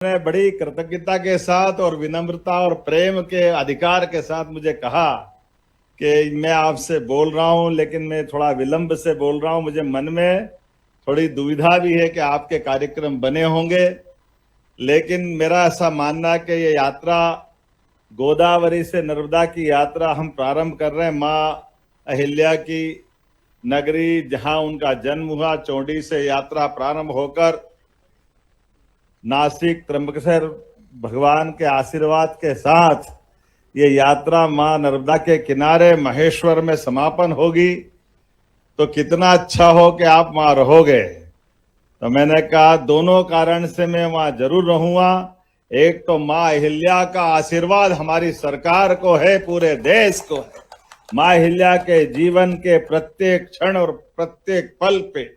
ने बड़ी कृतज्ञता के साथ और विनम्रता और प्रेम के अधिकार के साथ मुझे कहा कि मैं आपसे बोल रहा हूं, लेकिन मैं थोड़ा विलंब से बोल रहा हूं। मुझे मन में थोड़ी दुविधा भी है कि आपके कार्यक्रम बने होंगे, लेकिन मेरा ऐसा मानना है कि ये यात्रा गोदावरी से नर्मदा की यात्रा हम प्रारंभ कर रहे हैं। माँ अहिल्या की नगरी, जहां उनका जन्म हुआ, चौंडी से यात्रा प्रारंभ होकर नासिक त्र्यंबकेश्वर भगवान के आशीर्वाद के साथ ये यात्रा मां नर्मदा के किनारे महेश्वर में समापन होगी। तो कितना अच्छा हो कि आप वहां रहोगे। तो मैंने कहा दोनों कारण से मैं वहां जरूर रहूंगा। एक तो मां अहिल्या का आशीर्वाद हमारी सरकार को है, पूरे देश को है। मां अहिल्या के जीवन के प्रत्येक क्षण और प्रत्येक पल पे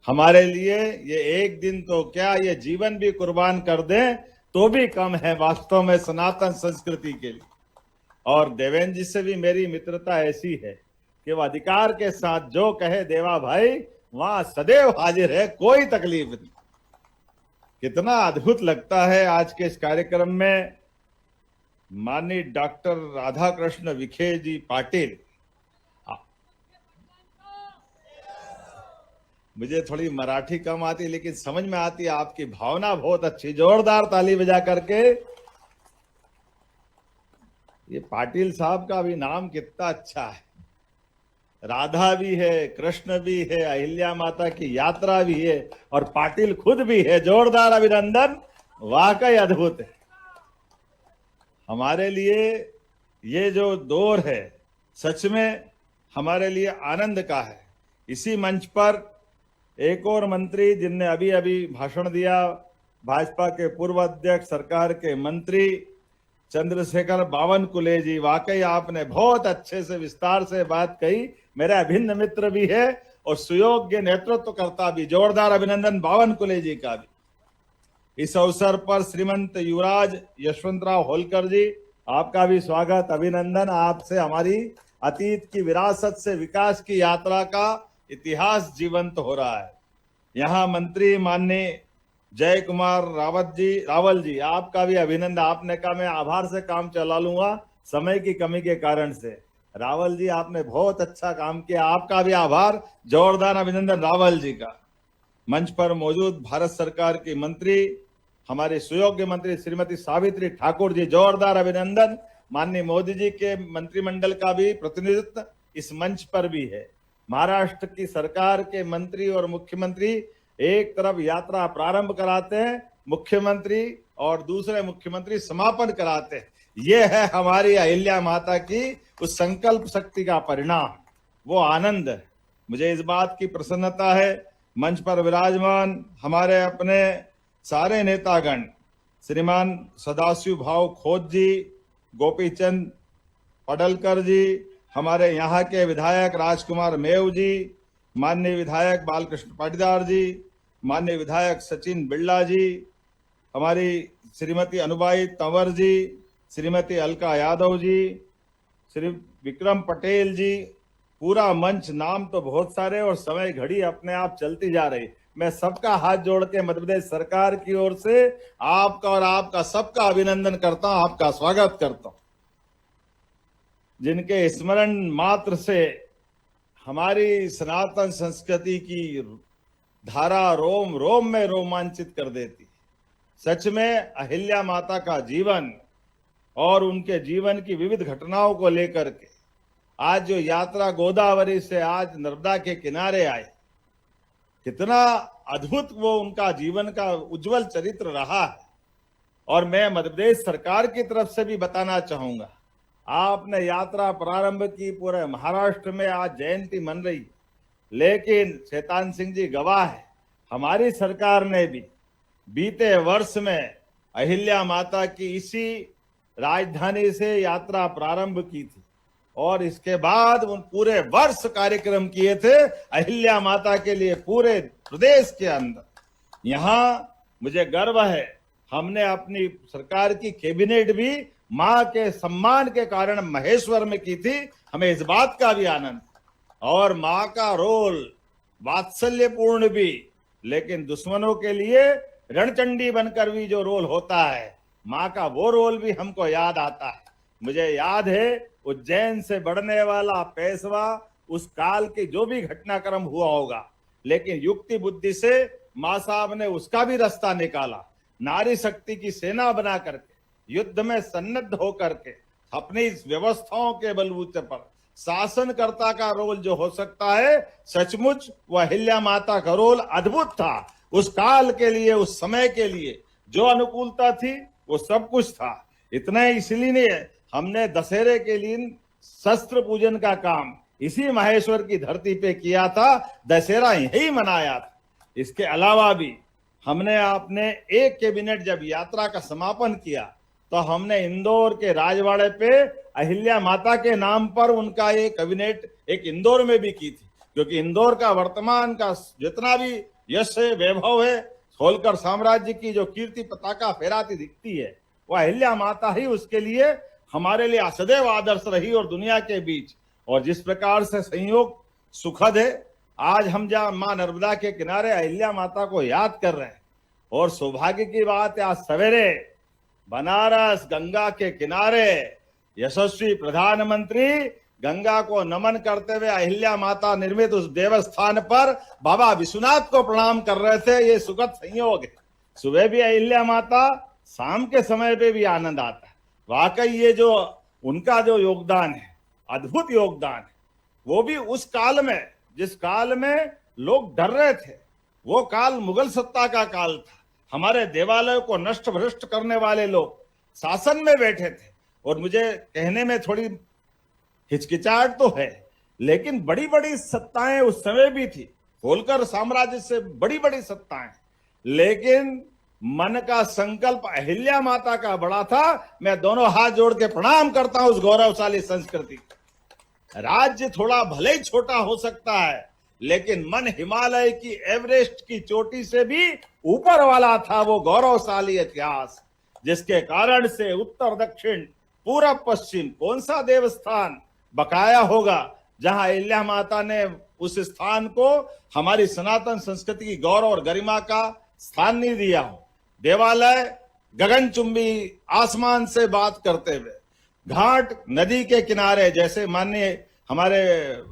हमारे लिए ये एक दिन तो क्या, ये जीवन भी कुर्बान कर दें तो भी कम है वास्तव में सनातन संस्कृति के लिए। और देवेंद्र जी से भी मेरी मित्रता ऐसी है कि वो अधिकार के साथ जो कहे देवा भाई वहां सदैव हाजिर है, कोई तकलीफ नहीं। कितना अद्भुत लगता है आज के इस कार्यक्रम में माननीय डॉक्टर राधाकृष्ण विखे जी पाटिल। मुझे थोड़ी मराठी कम आती, लेकिन समझ में आती है आपकी भावना बहुत अच्छी। जोरदार ताली बजा करके। ये पाटिल साहब का भी नाम कितना अच्छा है। राधा भी है, कृष्ण भी है, अहिल्या माता की यात्रा भी है और पाटिल खुद भी है। जोरदार अभिनंदन, वाकई अद्भुत है। हमारे लिए ये जो दौर है सच में हमारे लिए आनंद का है। इसी मंच पर एक और मंत्री जिनने अभी अभी भाषण दिया, भाजपा के पूर्व अध्यक्ष, सरकार के मंत्री चंद्रशेखर बावनकुले जी, वाकई आपने बहुत अच्छे से विस्तार से बात कही। मेरे अभिन्न मित्र भी है और सुयोग्य नेतृत्वकर्ता भी। जोरदार अभिनंदन बावनकुले जी का भी। इस अवसर पर श्रीमंत युवराज यशवंतराव होलकर जी, आपका भी स्वागत, अभिनंदन। आपसे हमारी अतीत की विरासत से विकास की यात्रा का इतिहास जीवंत हो रहा है। यहाँ मंत्री माननीय जय कुमार रावल जी, आपका भी अभिनंदन। आपने कहा मैं आभार से काम चला लूंगा समय की कमी के कारण से। रावल जी, आपने बहुत अच्छा काम किया, आपका भी आभार। जोरदार अभिनंदन रावल जी का। मंच पर मौजूद भारत सरकार की मंत्री, हमारे सुयोग्य मंत्री श्रीमती सावित्री ठाकुर जी, जोरदार अभिनंदन। माननीय मोदी जी के मंत्रिमंडल का भी प्रतिनिधित्व इस मंच पर भी है। महाराष्ट्र की सरकार के मंत्री और मुख्यमंत्री एक तरफ यात्रा प्रारंभ कराते हैं मुख्यमंत्री, और दूसरे मुख्यमंत्री समापन कराते हैं। ये है हमारी अहिल्या माता की उस संकल्प शक्ति का परिणाम, वो आनंद है। मुझे इस बात की प्रसन्नता है मंच पर विराजमान हमारे अपने सारे नेतागण, श्रीमान सदाशिव भाव खोत जी, गोपीचंद पडलकर जी, हमारे यहाँ के विधायक राजकुमार मेव जी, माननीय विधायक बालकृष्ण पाटीदार जी, माननीय विधायक सचिन बिड़ला जी, हमारी श्रीमती अनुबाई तंवर जी, श्रीमती अलका यादव जी, श्री विक्रम पटेल जी, पूरा मंच। नाम तो बहुत सारे और समय घड़ी अपने आप चलती जा रही। मैं सबका हाथ जोड़ के मध्य प्रदेश सरकार की ओर से आपका और आपका सबका अभिनंदन करता हूं, आपका स्वागत करता हूं। जिनके स्मरण मात्र से हमारी सनातन संस्कृति की धारा रोम रोम में रोमांचित कर देती। सच में अहिल्या माता का जीवन और उनके जीवन की विविध घटनाओं को लेकर के आज जो यात्रा गोदावरी से आज नर्मदा के किनारे आए, कितना अद्भुत वो उनका जीवन का उज्जवल चरित्र रहा है। और मैं मध्य प्रदेश सरकार की तरफ से भी बताना चाहूंगा, आपने यात्रा प्रारंभ की, पूरे महाराष्ट्र में आज जयंती मन रही, लेकिन शैतान सिंह जी गवाह है, हमारी सरकार ने भी बीते वर्ष में अहिल्या माता की इसी राजधानी से यात्रा प्रारंभ की थी और इसके बाद उन पूरे वर्ष कार्यक्रम किए थे अहिल्या माता के लिए पूरे प्रदेश के अंदर। यहां मुझे गर्व है, हमने अपनी सरकार की कैबिनेट भी मां के सम्मान के कारण महेश्वर में की थी। हमें इस बात का भी आनंद। और मां का रोल वात्सल्यपूर्ण भी, लेकिन दुश्मनों के लिए रणचंडी बनकर भी जो रोल होता है, माँ का वो रोल भी हमको याद आता है। मुझे याद है उज्जैन से बढ़ने वाला पेशवा, उस काल के जो भी घटनाक्रम हुआ होगा, लेकिन युक्ति बुद्धि से माँ साहब ने उसका भी रास्ता निकाला। नारी शक्ति की सेना बना करके, युद्ध में सन्नद्ध होकर के, अपनी व्यवस्थाओं के बलबूते पर शासनकर्ता का रोल जो हो सकता है, सचमुच वह अहिल्या माता का रोल अद्भुत था। उस काल के लिए, उस समय के लिए जो अनुकूलता थी वो सब कुछ था। इतना इसलिए हमने दशहरे के दिन शस्त्र पूजन का काम इसी महेश्वर की धरती पे किया था, दशहरा यही मनाया था। इसके अलावा भी हमने अपने एक कैबिनेट जब यात्रा का समापन किया तो हमने इंदौर के राजवाड़े पे अहिल्या माता के नाम पर उनका एक कैबिनेट एक इंदौर में भी की थी, क्योंकि इंदौर का वर्तमान का जितना भी यश है, वैभव है, होलकर साम्राज्य की जो कीर्ति पताका फहराती दिखती है, वह अहिल्या माता ही उसके लिए हमारे लिए सदैव आदर्श रही और दुनिया के बीच। और जिस प्रकार से संयोग सुखद है, आज हम जहाँ मां नर्मदा के किनारे अहिल्या माता को याद कर रहे हैं, और सौभाग्य की बात है आज सवेरे बनारस गंगा के किनारे यशस्वी प्रधानमंत्री गंगा को नमन करते हुए अहिल्या माता निर्मित उस देवस्थान पर बाबा विश्वनाथ को प्रणाम कर रहे थे। ये सुखद संयोग है। सुबह भी अहिल्या माता, शाम के समय पे भी आनंद आता है। वाकई ये जो उनका जो योगदान है, अद्भुत योगदान है, वो भी उस काल में जिस काल में लोग डर रहे थे। वो काल मुगल सत्ता का काल था। हमारे देवालयों को नष्ट भ्रष्ट करने वाले लोग शासन में बैठे थे। और मुझे कहने में थोड़ी हिचकिचाहट तो है, लेकिन बड़ी बड़ी सत्ताएं उस समय भी थी, होलकर साम्राज्य से बड़ी बड़ी सत्ताएं, लेकिन मन का संकल्प अहिल्या माता का बड़ा था। मैं दोनों हाथ जोड़ के प्रणाम करता हूं उस गौरवशाली संस्कृति। राज्य थोड़ा भले ही छोटा हो सकता है, लेकिन मन हिमालय की एवरेस्ट की चोटी से भी ऊपर वाला था। वो गौरवशाली इतिहास जिसके कारण से उत्तर दक्षिण पूरब पश्चिम कौन सा देवस्थान बकाया होगा जहां अहिल्या माता ने उस स्थान को हमारी सनातन संस्कृति की गौरव और गरिमा का स्थान नहीं दिया हो। देवालय गगनचुंबी आसमान से बात करते हुए, घाट नदी के किनारे, जैसे माननीय हमारे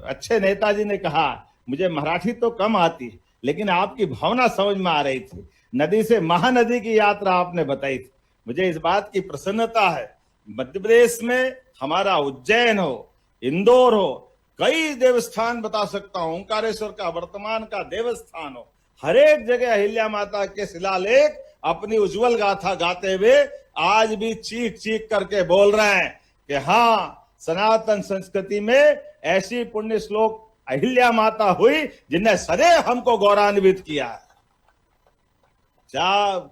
अच्छे नेताजी ने कहा, मुझे मराठी तो कम आती लेकिन आपकी भावना समझ में आ रही थी। नदी से महानदी की यात्रा आपने बताई थी। मुझे इस बात की प्रसन्नता है, मध्य प्रदेश में हमारा उज्जैन हो, इंदौर हो, कई देवस्थान बता सकता हूं, ओंकारेश्वर का वर्तमान का देवस्थान हो, हर एक जगह अहिल्या माता के शिलालेख अपनी उज्जवल गाथा गाते हुए आज भी चीख चीख करके बोल रहे हैं कि हाँ, सनातन संस्कृति में ऐसी पुण्य श्लोक अहिल्या माता हुई जिन्हें सदैव हमको गौरवान्वित किया है।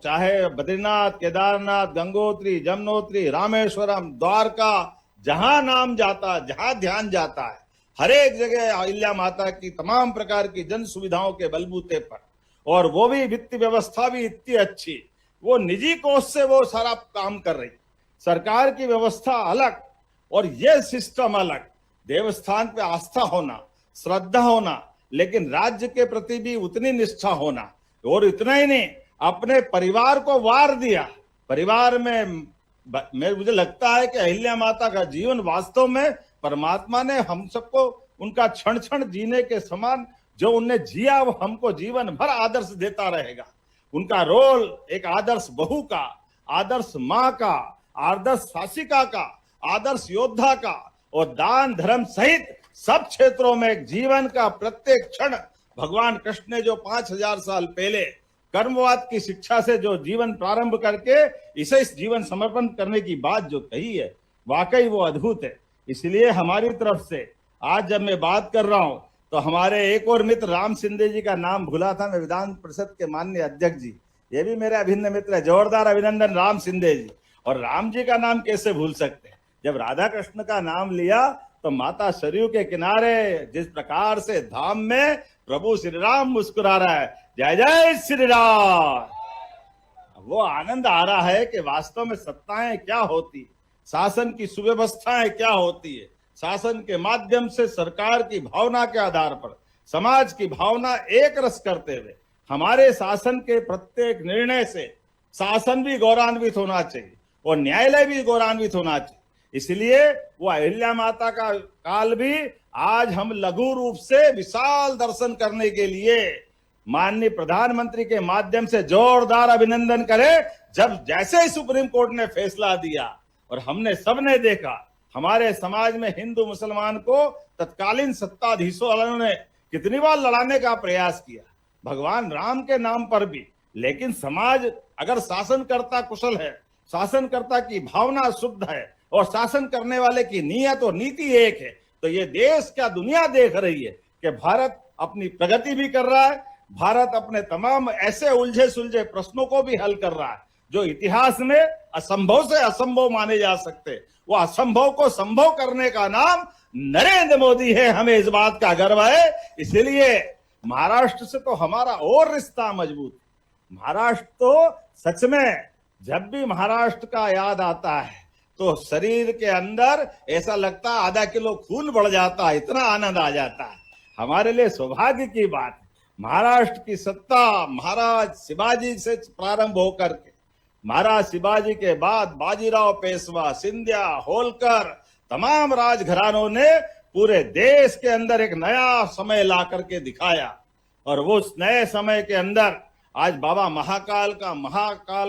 चाहे बद्रीनाथ, केदारनाथ, गंगोत्री, जमुनोत्री, रामेश्वरम, द्वारका, जहां नाम जाता, जहां ध्यान जाता है, हर एक जगह अहिल्या माता की तमाम प्रकार की जन सुविधाओं के बलबूते पर, और वो भी वित्त व्यवस्था भी इतनी अच्छी, वो निजी कोष से वो सारा काम कर रही, सरकार की व्यवस्था अलग और ये सिस्टम अलग। देवस्थान पे आस्था होना, श्रद्धा होना, लेकिन राज्य के प्रति भी उतनी निष्ठा होना। और इतना ही नहीं, अपने परिवार को वार दिया। परिवार में मुझे लगता है कि अहिल्या माता का जीवन वास्तव में परमात्मा ने हम सबको उनका क्षण क्षण जीने के समान जो उनने जिया, वो हमको जीवन भर आदर्श देता रहेगा। उनका रोल एक आदर्श बहू का, आदर्श माँ का, आदर्श शासिका का, आदर्श योद्धा का, और दान धर्म सहित सब क्षेत्रों में जीवन का प्रत्येक क्षण भगवान कृष्ण ने जो 5000 साल पहले कर्मवाद की शिक्षा से जो जीवन प्रारंभ करके इसे इस जीवन समर्पण करने की बात जो कही है, वाकई वो अद्भुत है। इसलिए हमारी तरफ से आज जब मैं बात कर रहा हूं तो हमारे एक और मित्र राम सिंधे जी का नाम भूला था मैं, विधान परिषद के माननीय अध्यक्ष जी, ये भी मेरे अभिन्न मित्र है। जोरदार अभिनंदन राम सिंधे जी। और राम जी का नाम कैसे भूल सकते हैं? जब राधा कृष्ण का नाम लिया तो माता सरयू के किनारे जिस प्रकार से धाम में प्रभु श्री राम मुस्कुरा रहा है, जय जय श्री राम, वो आनंद आ रहा है कि वास्तव में सत्ताएं क्या होती, शासन की सुव्यवस्थाएं क्या होती है। शासन के माध्यम से सरकार की भावना के आधार पर समाज की भावना एक रस करते हुए हमारे शासन के प्रत्येक निर्णय से शासन भी गौरवान्वित होना चाहिए और न्यायालय भी गौरवान्वित होना चाहिए। इसलिए वो अहिल्या माता का काल भी आज हम लघु रूप से विशाल दर्शन करने के लिए माननीय प्रधानमंत्री के माध्यम से जोरदार अभिनंदन करें। जब जैसे ही सुप्रीम कोर्ट ने फैसला दिया और हमने सबने देखा, हमारे समाज में हिंदू मुसलमान को तत्कालीन सत्ताधीशों वालों ने कितनी बार लड़ाने का प्रयास किया, भगवान राम के नाम पर भी। लेकिन समाज अगर शासनकर्ता कुशल है, शासनकर्ता की भावना शुद्ध है और शासन करने वाले की नीयत और नीति एक है, तो ये देश क्या दुनिया देख रही है कि भारत अपनी प्रगति भी कर रहा है, भारत अपने तमाम ऐसे उलझे सुलझे प्रश्नों को भी हल कर रहा है जो इतिहास में असंभव से असंभव माने जा सकते। वो असंभव को संभव करने का नाम नरेंद्र मोदी है। हमें इस बात का गर्व है। इसलिए महाराष्ट्र से तो हमारा और रिश्ता मजबूत है। महाराष्ट्र तो सच में जब भी महाराष्ट्र का याद आता है तो शरीर के अंदर ऐसा लगता है आधा किलो खून बढ़ जाता है, इतना आनंद आ जाता है। हमारे लिए सौभाग्य की बात है। महाराष्ट्र की सत्ता महाराज शिवाजी से प्रारंभ होकर के महाराज शिवाजी के बाद बाजीराव पेशवा, सिंधिया, होलकर, तमाम राजघरानों ने पूरे देश के अंदर एक नया समय ला करके दिखाया। और वो उस नए समय के अंदर आज बाबा महाकाल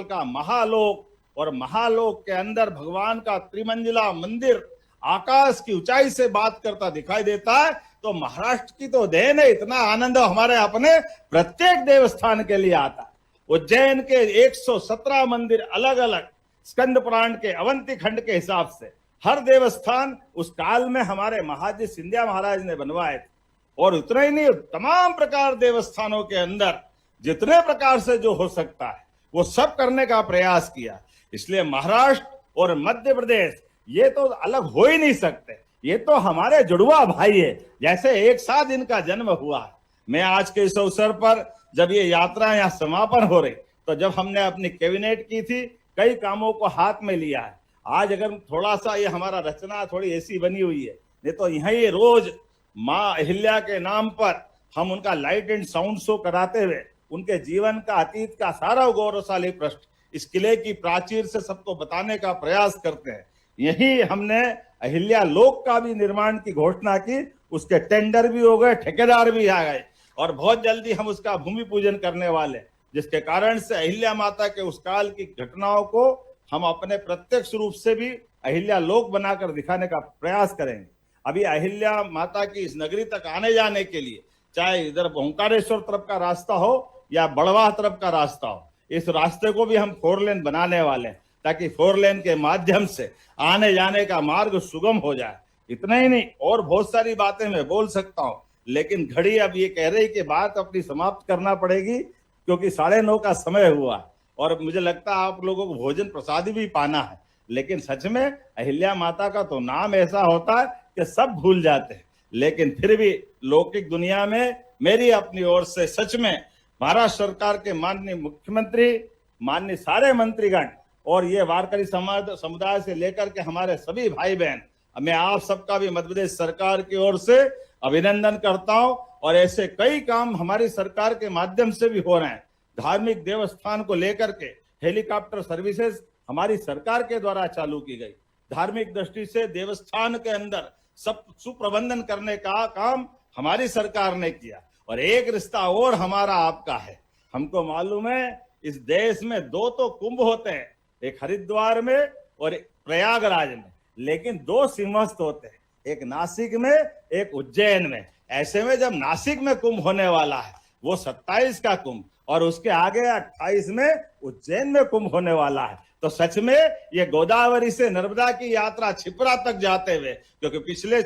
का महालोक और महालोक के अंदर भगवान का त्रिमंजिला मंदिर आकाश की ऊंचाई से बात करता दिखाई देता है। तो महाराष्ट्र की तो देन है। इतना आनंद हमारे अपने प्रत्येक देवस्थान के लिए आता है। उज्जैन के 117 मंदिर अलग अलग स्कंद पुराण के अवंती खंड के हिसाब से हर देवस्थान उस काल में हमारे महाराज सिंधिया महाराज ने बनवाए थे। और उतना ही नहीं, तमाम प्रकार देवस्थानों के अंदर जितने प्रकार से जो हो सकता है वो सब करने का प्रयास किया। इसलिए महाराष्ट्र और मध्य प्रदेश ये तो अलग हो ही नहीं सकते। ये तो हमारे जुड़वा भाई है, जैसे एक साथ इनका जन्म हुआ है। मैं आज के इस अवसर पर जब ये यात्रा यहाँ समापन हो रही, तो जब हमने अपनी कैबिनेट की थी, कई कामों को हाथ में लिया है। आज अगर थोड़ा सा ये हमारा रचना थोड़ी ऐसी बनी हुई है, नहीं तो यहाँ ये रोज माँ अहिल्या के नाम पर हम उनका लाइट एंड साउंड शो कराते हुए उनके जीवन का अतीत का सारा गौरवशाली पृष्ठ इस किले की प्राचीर से सबको बताने का प्रयास करते हैं। यही हमने अहिल्या लोक का भी निर्माण की घोषणा की, उसके टेंडर भी हो गए, ठेकेदार भी आ गए और बहुत जल्दी हम उसका भूमि पूजन करने वाले, जिसके कारण से अहिल्या माता के उस काल की घटनाओं को हम अपने प्रत्यक्ष रूप से भी अहिल्या लोक बनाकर दिखाने का प्रयास करेंगे। अभी अहिल्या माता की इस नगरी तक आने जाने के लिए चाहे इधर ओंकारेश्वर तरफ का रास्ता हो या बड़वाह तरफ का रास्ता हो, इस रास्ते को भी हम 4 लेन बनाने वाले हैं, ताकि 4 लेन के माध्यम से आने जाने का मार्ग सुगम हो जाए। इतना ही नहीं, और बहुत सारी बातें मैं बोल सकता हूँ, लेकिन घड़ी अब ये कह रही कि बात अपनी समाप्त करना पड़ेगी, क्योंकि 9:30 का समय हुआ और मुझे लगता है आप लोगों को भोजन प्रसाद भी पाना है। लेकिन सच में अहिल्या माता का तो नाम ऐसा होता है कि सब भूल जाते हैं, लेकिन फिर भी लौकिक दुनिया में मेरी अपनी ओर से सच में महाराष्ट्र सरकार के माननीय मुख्यमंत्री, माननीय सारे मंत्रीगण और ये वारकरी समुदाय से लेकर के हमारे सभी भाई बहन, मैं आप सबका भी मध्य प्रदेश सरकार की ओर से अभिनंदन करता हूं। और ऐसे कई काम हमारी सरकार के माध्यम से भी हो रहे हैं। धार्मिक देवस्थान को लेकर के हेलीकॉप्टर सर्विसेज हमारी सरकार के द्वारा चालू की गई। धार्मिक दृष्टि से देवस्थान के अंदर सब सुप्रबंधन करने का काम हमारी सरकार ने किया। और एक रिश्ता और हमारा आपका है। हमको मालूम है इस देश में 2 तो कुंभ होते हैं, एक हरिद्वार में और एक प्रयागराज में, लेकिन 2 सिंहस्थ होते हैं, एक नासिक में एक उज्जैन में। ऐसे में जब नासिक में कुंभ होने वाला है वो 27 का कुंभ और उसके आगे 28 में उज्जैन में कुंभ होने वाला है, तो सच में ये गोदावरी से नर्मदा की यात्रा छिपरा तक जाते हुए, क्योंकि पिछले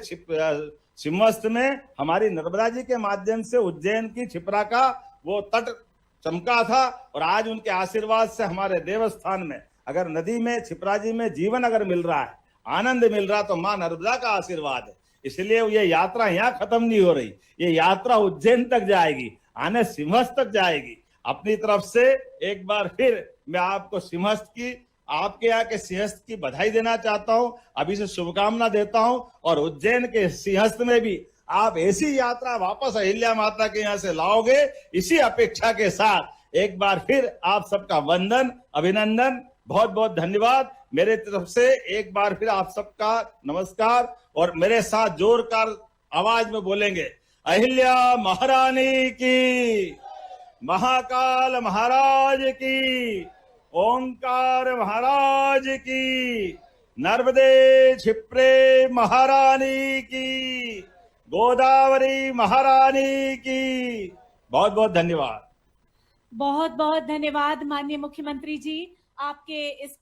सिंहस्थ में हमारी नर्मदा जी के माध्यम से उज्जैन की छिपरा का वो तट चमका था, और आज उनके आशीर्वाद से हमारे देवस्थान में अगर नदी में छिपरा जी में जीवन अगर मिल रहा है, आनंद मिल रहा, तो मां नर्मदा का आशीर्वाद है। इसलिए ये यात्रा यहाँ खत्म नहीं हो रही, ये यात्रा उज्जैन तक जाएगी, आने सिंहस्थ तक जाएगी। अपनी तरफ से एक बार फिर मैं आपको सिंहस्थ की, आपके यहाँ के सिंहस्थ की बधाई देना चाहता हूँ, अभी से शुभकामना देता हूँ। और उज्जैन के सिंहस्थ में भी आप ऐसी यात्रा वापस अहिल्या माता के यहाँ से लाओगे, इसी अपेक्षा के साथ एक बार फिर आप सबका वंदन, अभिनंदन, बहुत बहुत धन्यवाद मेरे तरफ से। एक बार फिर आप सबका नमस्कार, और मेरे साथ जोरदार आवाज में बोलेंगे, अहिल्या महारानी की, महाकाल महाराज की, ओंकार महाराज की, नर्मदे क्षिप्रे महारानी की, गोदावरी महारानी की। बहुत बहुत धन्यवाद। बहुत बहुत धन्यवाद माननीय मुख्यमंत्री जी, आपके इस